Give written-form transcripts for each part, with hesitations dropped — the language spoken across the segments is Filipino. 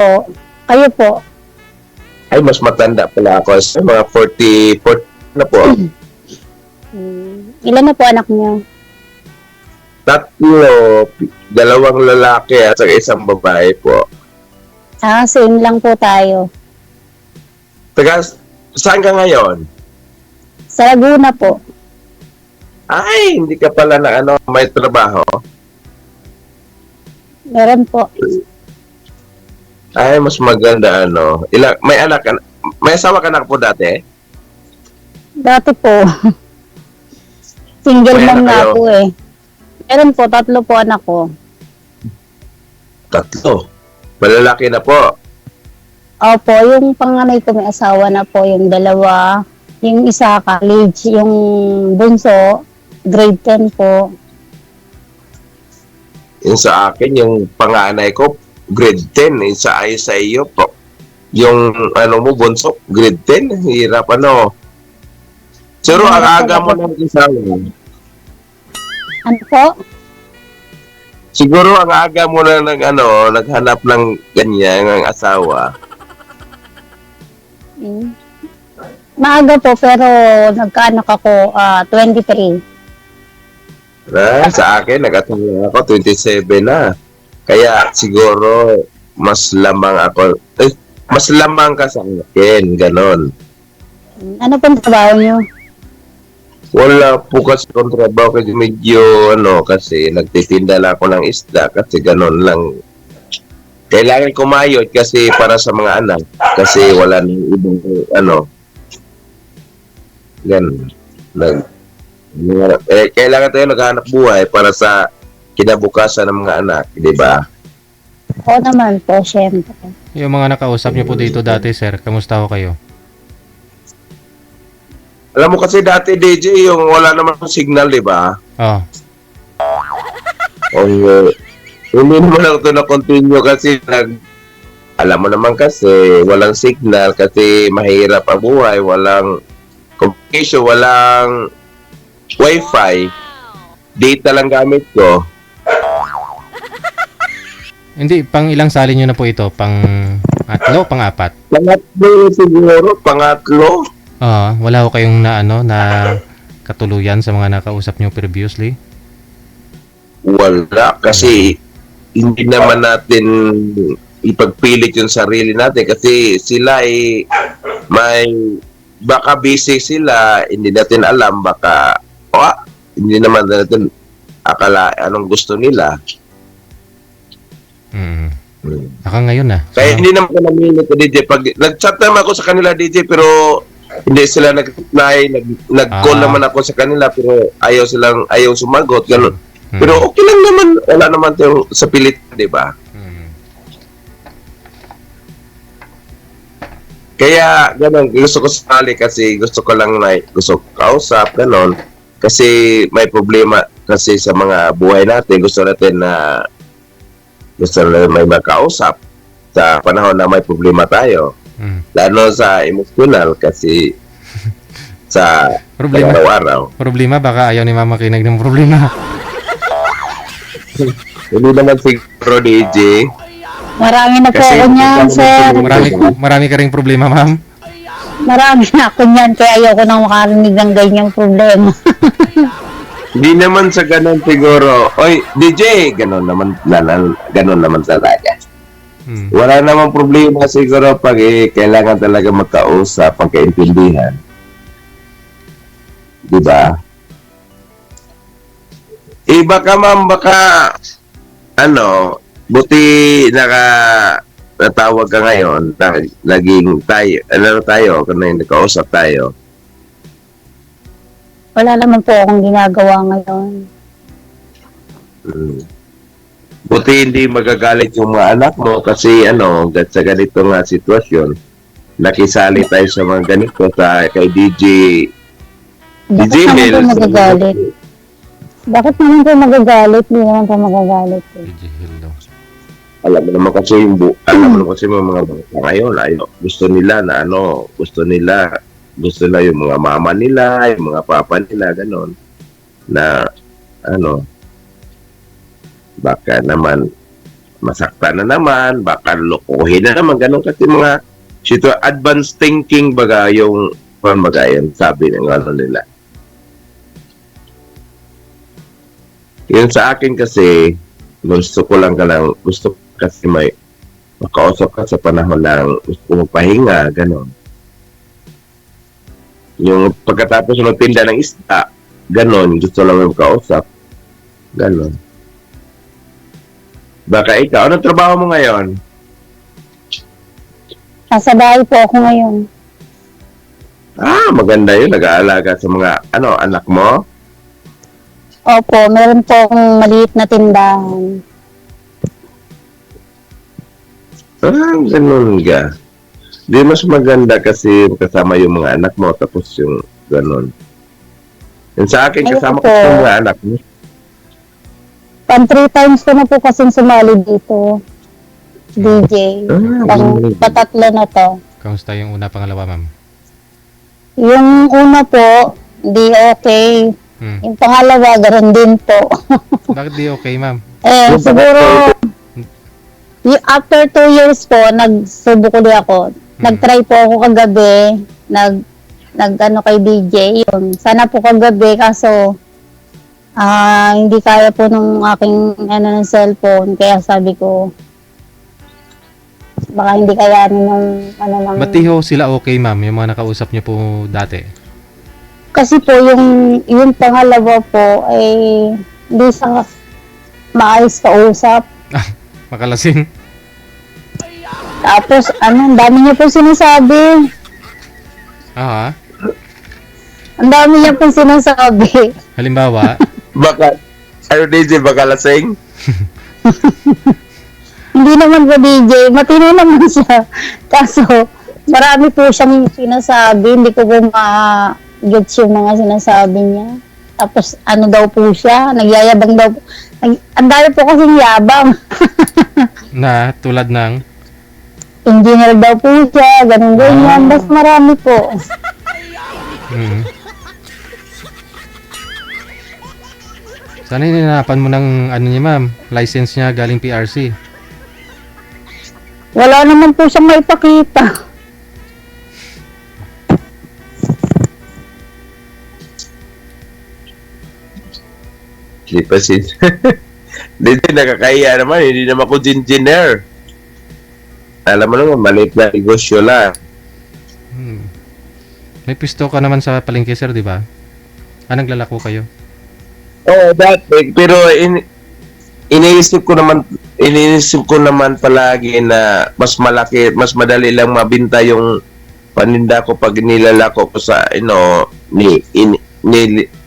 po. Kayo po. Ay, mas matanda pala ako. Sa mga 40 na po. Ilan na po anak niyo? Tatlo, dalawang lalaki at saka isang babae po. Same lang po tayo. Taga, saan ka ngayon? Sa Laguna po. Ay, hindi ka pala na may trabaho. Meron po. Ay, mas maganda may anak ka, may asawa ka na po dati? Dati po. Single May mom anak na kayo? ako eh. Meron po, 3 po anak ko. Tatlo. Malalaki na po. Opo, yung panganay ko may asawa na po, yung dalawa. Yung isa college, yung bunso, grade 10 po. Yung sa akin, yung panganay ko, grade 10. Yung sa iyo po. Yung mo, bunso, grade 10. Hirap Pero ang aga mo ng isawa. Ano po? Siguro ang aga mo na naghanap ng ganyan ng asawa. Maaga po, pero nagkaanak ako 23. Sa akin, nag-asawa ako, 27 na. Kaya siguro, mas lamang ako. Mas lamang ka sa akin, ganon. Ano pong trabaho niyo? Wala po kasi kong trabaho kasi medyo kasi nagtitinda lang ako ng isda kasi ganon lang. Kailangan kumayod kasi para sa mga anak kasi wala nang ibang ganon. Kailangan tayo naghahanap buhay para sa kinabukasan ng mga anak, di ba? Oo naman po, syempre. Yung mga nakausap niyo po dito dati, sir, kamusta ho kayo? Alam mo kasi dati, DJ, yung wala naman signal, di ba? Oh, Hindi naman ako ito na-continue kasi alam mo naman kasi walang signal kasi mahirap ang buhay, walang communication, walang wifi, data lang gamit ko. hindi, pang ilang salin niyo na po ito? Pang 3, pang 4? Pangatlo. Wala ho kayong na katuluyan sa mga nakausap niyo previously? Wala kasi hindi naman natin ipagpilit yung sarili natin kasi sila baka busy sila, hindi natin alam, baka hindi naman natin akala anong gusto nila. Baka ngayon na. Kaya hindi naman ko namili ko, DJ. Pag nag-chat naman ako sa kanila, DJ, pero hindi sila nag-reply, nag-call naman ako sa kanila, pero ayaw sumagot, gano'n. Pero okay lang naman, wala naman tayo sa pilit, di ba? Kaya, gano'n, gusto ko sali kasi gusto ko lang gusto ko kausap, gano'n. Kasi may problema kasi sa mga buhay natin, gusto natin may makausap sa panahon na may problema tayo. Lalo sa emotional kasi sa araw-araw. Problema, baka ayaw ni mama kinig ng problema. Hindi naman siguro, DJ. Marami na po Kasi ako niyan, sir. Marami ka ring problema, ma'am. Marami na ako niyan, kaya ayoko nang makarinig ng ganyang problema. Hindi naman sa ganun siguro. Oy, DJ, ganun naman talaga. Wala namang problema siguro pag kailangan talaga magkausap, pagkaintindihan. Diba? Baka ma'am, buti natawag ka ngayon, naging tayo, kung nakausap tayo. Wala naman po akong ginagawa ngayon. Buti hindi magagalit yung mga anak mo kasi sa ganito nga sitwasyon, nakisali tayo sa mga ganito kay DJ Bakit naman Mel. po magagalit? Bakit naman po magagalit? Hindi naman po magagalit. Alam mo naman kasi yung mga bata ngayon, gusto nila yung mga mama nila, yung mga papa nila, gano'n. Na, baka naman, masakta na naman, baka lokohin na naman, ganun kasi mga advanced thinking baga yung yun, sabi ng ano nila. Yun sa akin kasi, gusto ko kasi may makausap ka sa panahon ng gusto ko magpahinga, ganun. Yung pagkatapos magtinda ng isda, ganun, gusto lang makausap, ganun. Baka ikaw, anong trabaho mo ngayon? Nasa bahay po ako ngayon. Maganda yun, nag-aalaga sa mga, anak mo? Opo, meron po akong maliit na tindahan. Ganun ka. Di mas maganda kasi kasama yung mga anak mo, tapos yung ganun. Yung sa akin, Ayun kasama po. ko yung mga anak mo. 3 times ko na po kasing sumali dito. DJ. Patatlo na to. Kamusta yung una, pangalawa, ma'am? Yung una po, di okay. Yung pangalawa, ganoon din po. Bakit di okay, ma'am? Siguro, after 2 years po, nagsubok ulit ako. Nag-try po ako kagabi, nag kay DJ, yun. Sana po kagabi, kaso, hindi kaya po nung aking, ng cellphone, kaya sabi ko, baka hindi kaya nung, ng... Ba't di ho sila okay, ma'am? Yung mga nakausap niyo po dati? Kasi po, yung pangalawa po, ay, hindi sa maayos kausap. Makalasing? Tapos, ang dami niya po sinasabi. Ang dami niya po sinasabi. Halimbawa? Baka, DJ, baka lasing? Hindi naman po DJ, matino naman siya. Kaso, marami po siyang sinasabi, hindi ko po ma-gets yung mga sinasabi niya. Tapos, daw po siya, nagyayabang daw po. Ang dami po kasing yabang. Na, tulad ng? Engineer daw po siya, ganun-ganyan. Basta marami po. Sana hinanapan mo ng niya, ma'am, license niya galing PRC. Wala naman po siyang maipakita. Hindi pa Hindi, nakakaya naman, hindi naman ako engineer. Alam mo naman, maliit na negosyo lang. May pisto ka naman sa palengke, sir, di ba? Naglalako kayo? Oo, dati. Pero iniisip ko naman palagi na mas madali lang mabinta yung paninda ko pag nilalako ko sa,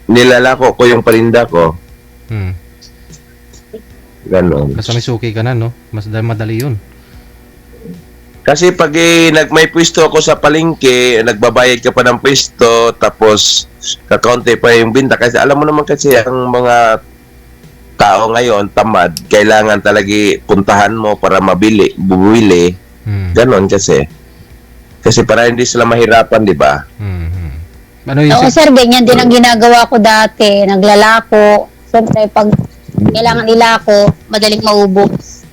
nilalako ko yung paninda ko. Ganon. Kasi may suki ka na, no? Mas madali yun. Kasi pag may pwesto ako sa palengke, nagbabayad ka pa ng pwesto, tapos kakaunti pa yung binta. Kasi alam mo naman kasi ang mga tao ngayon, tamad, kailangan talaga puntahan mo para bumili. Ganon kasi. Kasi para hindi sila mahirapan, di ba? Ano yun, Oo, sir, ganyan din ang ginagawa ko dati. Naglalako. Siyempre, pag kailangan ilako, madaling maubos.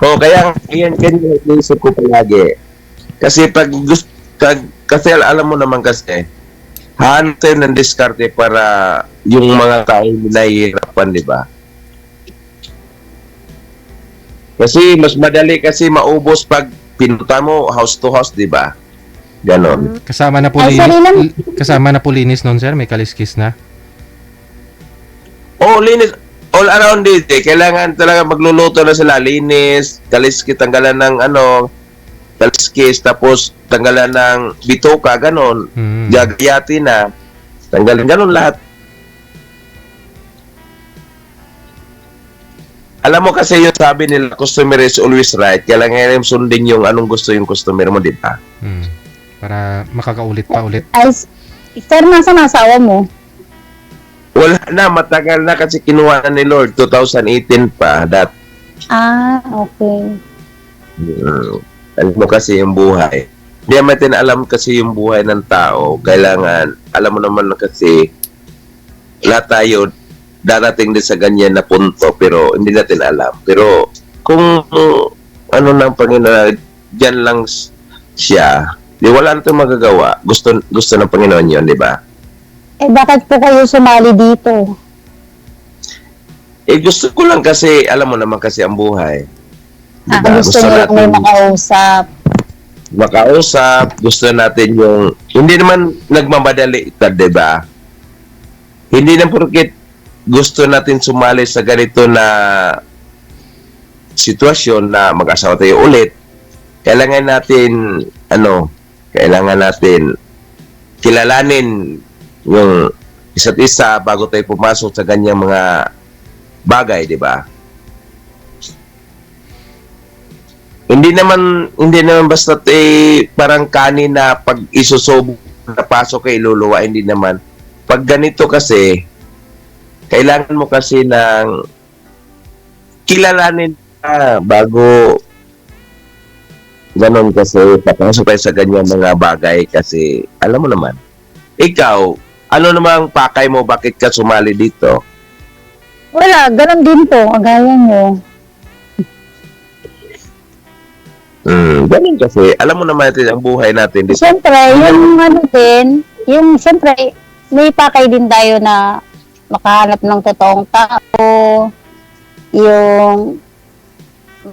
Kaya ganyan naisip ko palagi. Kasi kasi alam mo naman kasi, hanap tayo ng diskarte para yung mga tao hindi nahihirapan, di ba? Kasi mas madali kasi maubos pag pinunta mo house to house, di ba? Ganon. Kasama na po linis nun, sir? May kaliskis na? Linis. All around dito, kailangan talaga magluluto na sila. Linis, kaliskis, tanggalan ng kaliskis, tapos tanggalan ng bituka, ganon. Gagayati na. Tanggalan, ganon lahat. Alam mo kasi yung sabi nila, customer is always right. Kailangan sundin yung anong gusto yung customer mo, di ba? Para makakaulit pa ulit. Ay, sir, nasaan asawa mo? Wala na, matagal na kasi kinuha na ni Lord, 2018 pa. Okay. Alam mo kasi yung buhay. Hindi natin alam kasi yung buhay ng tao. Kailangan, alam mo naman na kasi, lahat tayo darating din sa ganyan na punto, pero hindi natin alam. Pero kung ano ng Panginoon, dyan lang siya, di wala na itong magagawa. Gusto ng Panginoon yun, di ba? Eh, bakit po kayo sumali dito? Eh, gusto ko lang kasi, alam mo naman kasi ang buhay. Diba? Gusto niyo lang may makausap. Makausap, gusto natin yung, hindi naman nagmamadali ito, di ba? Hindi na porket gusto natin sumali sa ganito na sitwasyon na mag-asawa tayo ulit, kailangan natin kilalanin yung isa't isa bago tayo pumasok sa ganyang mga bagay, di ba? Hindi naman basta parang kanin na pag isusubo na pasok kay luluwa, hindi naman. Pag ganito kasi, kailangan mo kasi ng kilalanin bago ganon kasi papasok tayo sa ganyan mga bagay kasi alam mo naman. Ikaw, ano namang pakay mo, bakit ka sumali dito? Wala, ganun din po, kagaya nyo. Ganun kasi, alam mo naman natin ang buhay natin dito. Siyempre, yung ano din, yung siyempre, may pakay din tayo na makahanap ng totoong tao, yung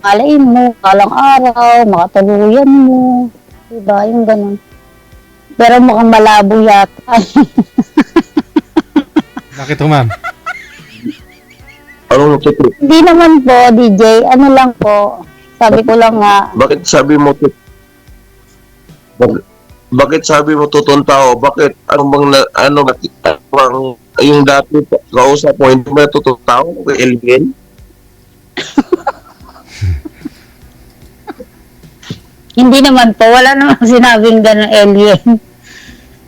malain mo, kalang araw, makatuluyan mo, diba, yung ganun. Pero mukhang malabo yata. Bakit ho, ma'am? Ano mo Hindi naman po, DJ, ano lang po, sabi ko lang nga, bakit sabi mo bakit sabi mo totoong tao? Bakit ano bang yung dati kausap mo hindi ba totoong tao kay Elvin? hindi naman po, wala namang sinabing ganun alien.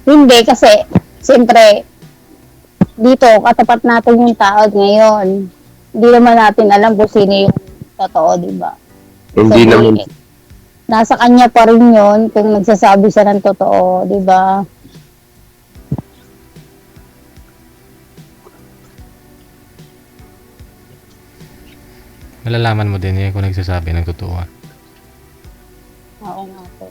Hindi, kasi, siyempre, dito, katapat natin yung tao ngayon. Hindi naman natin alam kung sino yung totoo, di ba? Hindi naman. Nasa kanya pa rin yun kung nagsasabi siya ng totoo, di ba? Malalaman mo din kung nagsasabi ng totoo. Oo nga po.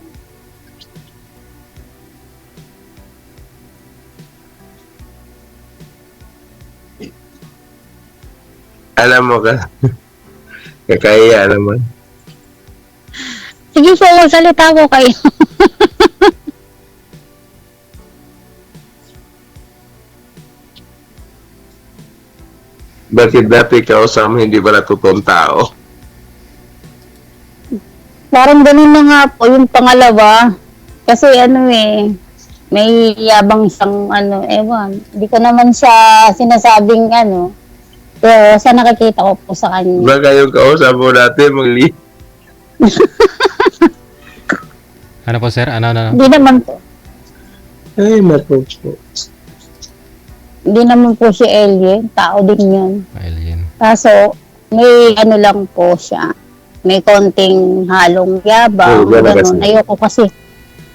Alam mo ka. Kakaya naman. Sige po, magsalita ko kayo. Bakit dati kausap mo hindi ba na totoong tao? Parang ganun na nga po yung pangalawa. Kasi ano may yabang siyang ewan. Hindi ko naman siya sinasabing pero sa nakikita ko po sa kanya. Baka yung kausap mo dati Ano po, sir? Ano? Hindi naman po. Ay, matapos po. Hindi naman po si alien. Tao din yun. Alien. Kaso, may lang po siya. May konting halong yabang. Oo, ganun Ganun. kasi.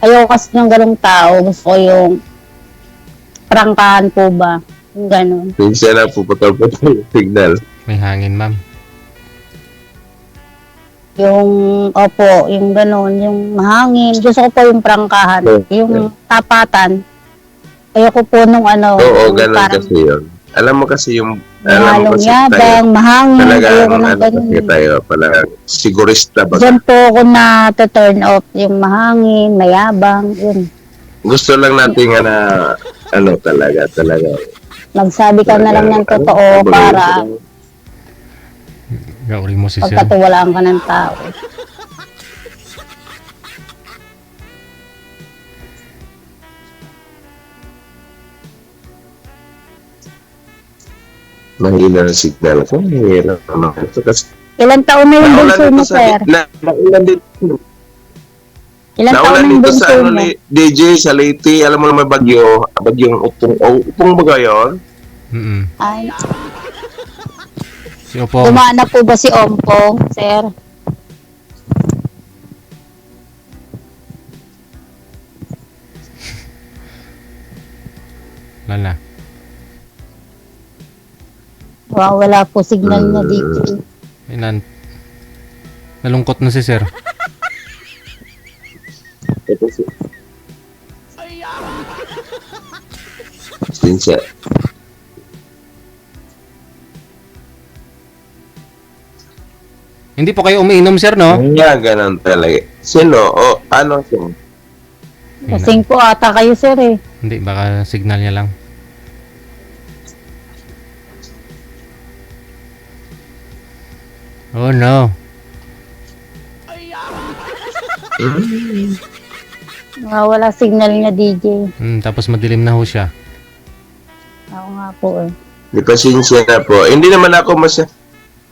Ayoko kasi ng ganung tao. Gusto ko yung prangkahan po ba. Yung ganun. Minsan na puputol-putol yung signal. May hangin, ma'am. Yung ganun, yung mahangin. Gusto ko po yung prangkahan. Yung tapatan. Ayoko po nung Oo, yung ganun parang kasi yun. Alam mo kasi yung... yung Alam mo halong kasi tayo. yabang, mahangin. Talaga, Ayoko ng kasi ganun. tayo, pala sigurista ba? Diyan po ako na turn off. Yung mahangin, mayabang, yun. Gusto lang natin talaga. Magsabi ka na lang ng totoo para Gauri mo si sir. pagkatiwalaan ka ng tao. Mahina ang signal ko. Mahina naman ito kasi... Ilang taon na yung bunso mo, sir? Naulan dito. Ilang taon Naulan na yung dito bunso sa mo? DJ, sa Leyte. Alam mo naman bagyong upong ba yun? Ay, Si Opong. dumaan na po ba si Ompong, sir? Wala na. Wow, wala po signal na dito. Ilan? Nalungkot na si sir. Ito si... Sinsya. Hindi po kayo umiinom, sir, no? Kaya ganun talaga. Sino? O ano siya? Kasing po ata kayo, sir eh. Hindi, baka signal niya lang. Oh no. Wala signal niya, DJ. Tapos madilim na ho siya. Ako nga po eh. Di pasensya na po. Hindi naman ako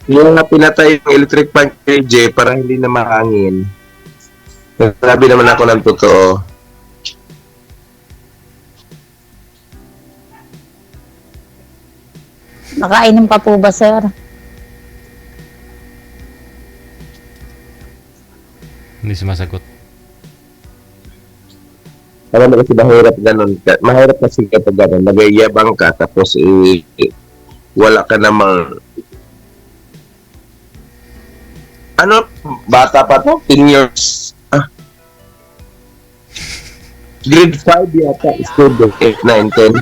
yung pinatay yung electric fan kay J para hindi na mahangin. Sabi naman ako ng totoo. Nakainom pa po ba, sir? Hindi sumasagot. Alam mo kasi mahirap ganun. Mahirap kasi kapag ganun. Nagyayabang ka tapos wala ka namang ano, bata pa to? 10 years. Grade 5 yata. Student 8, 9, 10.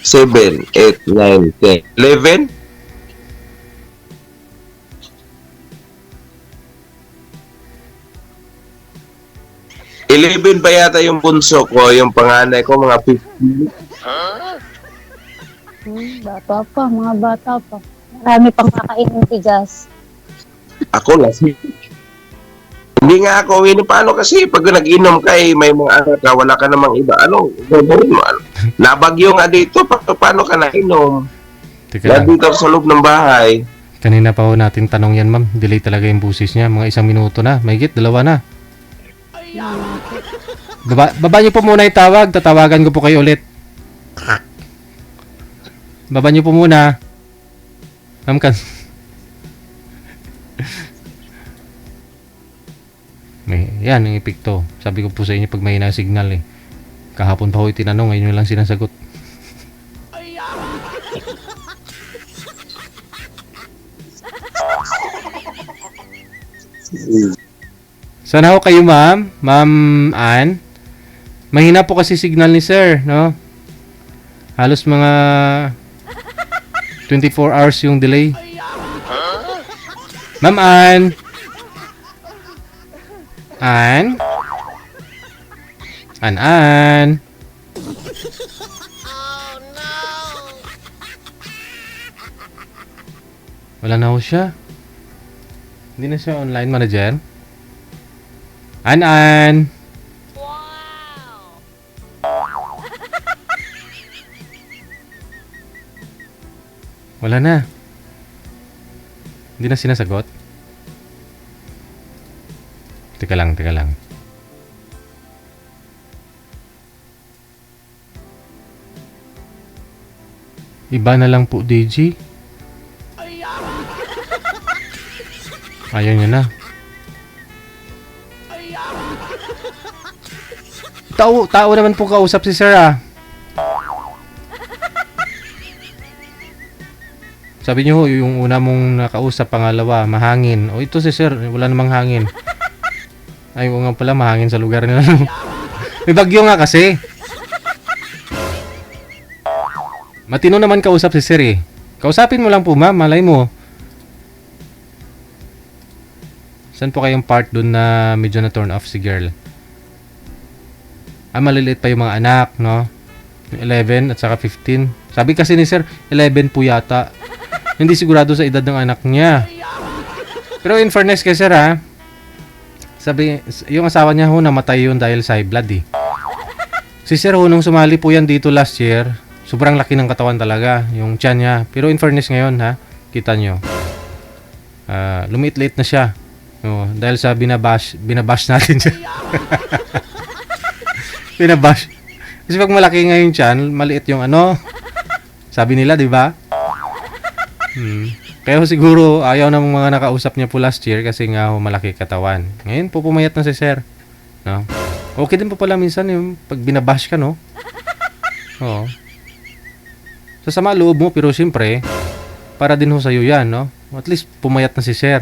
7, 8, 9, 10. 11? Eleven pa yata yung bunso ko, yung panganay ko, mga 15. Bata pa, mga bata pa. Marami pang kakainin tigas. Ako lasing. Hindi nga ako paano kasi pag nag-inom ka may mga anak ka, wala ka namang iba. Ano, gagawin mo? Nabagyo nga dito, paano ka nainom? Teka lang. Dito sa loob ng bahay. Kanina pa ho natin tanong yan, ma'am. Delay talaga yung busis niya. Mga 1 minuto na. Mahigit, 2 na. Baba niyo po muna yung tawag. Tatawagan ko po kayo ulit. Baba niyo po muna. Ma'am kan. Yan, yung epekto. Sabi ko po sa inyo pag may signal eh. Kahapon pa ho itinanong, ngayon nyo lang sinasagot. Sana ho kayo, ma'am. Ma'am Ann. Mahina po kasi signal ni sir, no? Halos mga 24 hours yung delay. Ma'am Ann. Ann? Ann. Wala na ho siya. Hindi na siya online manager. Ann. Wala na. Hindi na sinasagot. Teka lang. Iba na lang po, DJ. Ayaw niya na. Tao naman po kausap si sir ah. Sabi niyo yung una mong nakausap, pangalawa, mahangin. O ito si sir, wala namang hangin. Ay, nga pala, mahangin sa lugar nila. May bagyo nga kasi. Matino naman kausap si sir eh. Kausapin mo lang po ma'am, malay mo. Saan po kayong part dun na medyo na turn off si girl? Maliliit pa yung mga anak, no? 11 at saka 15. Sabi kasi ni sir, 11 po yata. Hindi sigurado sa edad ng anak niya. Pero in fairness kay sir ha, sabi, yung asawa niya ho namatay yun dahil sa high blood eh. Si sir ho, nung sumali po yan dito last year, sobrang laki ng katawan talaga, yung tiyan niya. Pero in fairness ngayon ha, kita nyo, lumiit-liit na siya. Dahil sa binabash natin siya. Binabash. Kasi pag malaki ngayon tiyan, maliit yung ano, sabi nila, di ba? Kaya siguro ayaw ng mga nakausap niya po last year kasi nga malaki katawan. Ngayon po pumayat na si sir. No? Okay din po pala minsan yung pag binabash ka, no? Oo. Sasama loob mo pero siyempre para din ho sa'yo yan, no? At least pumayat na si sir.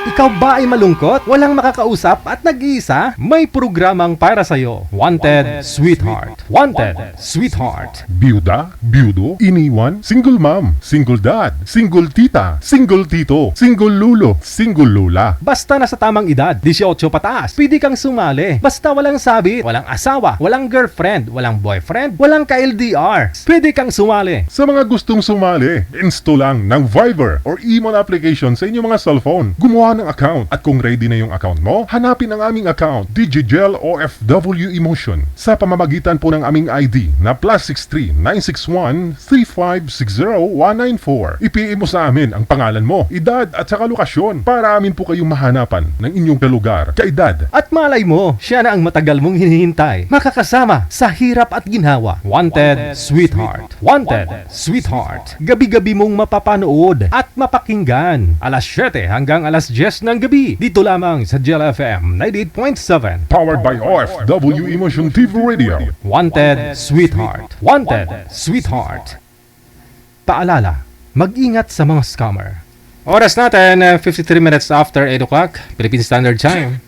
Ikaw ba ay malungkot? Walang makakausap at nag-iisa? May programang para sa'yo. Wanted, Sweetheart. Wanted, Sweetheart. Byuda, byudo, iniwan, single mom, single dad, single tita, single tito, single lulo, single lula. Basta nasa tamang edad, 18 pataas, pwede kang sumali. Basta walang sabit, walang asawa, walang girlfriend, walang boyfriend, walang ka-LDR. Pwede kang sumali. Sa mga gustong sumali, install lang ng Viber or email application sa inyong mga cellphone. Gumawa ng account at kung ready na yung account mo, hanapin ang aming account, DigiGel OFW Emotion, sa pamamagitan po ng aming ID na +63 961 3560 194. I-PM mo sa amin ang pangalan mo, edad at saka lokasyon para amin po kayong mahanapan ng inyong kalugar, kaedad. At malay mo, siya na ang matagal mong hinihintay. Makakasama sa hirap at ginhawa. Wanted, Sweetheart. Wanted, Sweetheart. Gabi-gabi mong mapapanood at mapakinggan. Alas 7 hanggang alas 10 ng gabi. Dito lamang sa Gel FM 98.7. Powered by OFW Emotion TV Radio. Wanted, Sweetheart. Wanted, Sweetheart. Paalala, mag-ingat sa mga scammer. Oras natin, 53 minutes after 8 o'clock, Philippine Standard Time.